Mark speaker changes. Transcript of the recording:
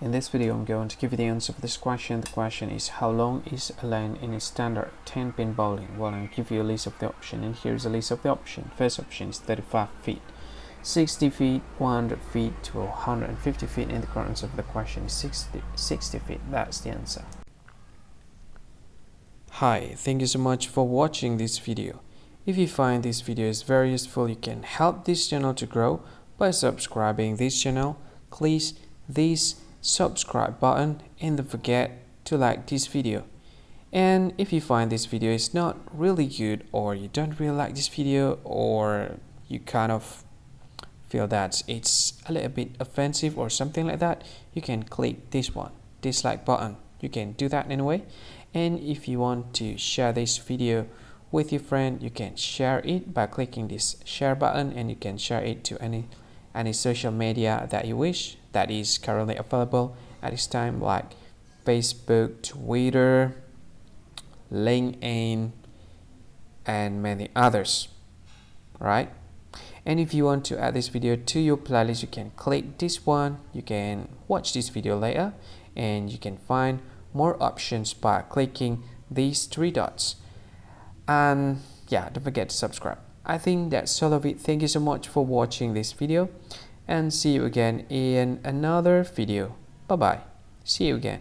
Speaker 1: In this video, I'm going to give you the answer for this question. The question is, how long is a lane in a standard 10-pin bowling? Well, I'll give you a list of the options, and here's a list of the options. First option is 35 feet, 60 feet, 100 feet to 150 feet, and the correct answer for the question is 60 feet. That's the answer. Hi, thank you so much for watching this video. If you find this video is very useful, you can help this channel to grow by subscribing this channel. Please this subscribe button and don't forget to like this video. And if you find this video is not really good, or you don't really like this video, or you kind of feel that it's a little bit offensive or something like that, you can click this one, dislike button. You can do that anyway. And if you want to share this video with your friend, you can share it by clicking this share button, and you can share it to any social media that you wish that is currently available at this time, like Facebook, Twitter, LinkedIn, and many others, right? And if you want to add this video to your playlist, you can click this one. You can watch this video later, and you can find more options by clicking these three dots. And yeah, don't forget to subscribe. I think that's all of it. Thank you so much for watching this video, and see you again in another video. Bye bye. See you again.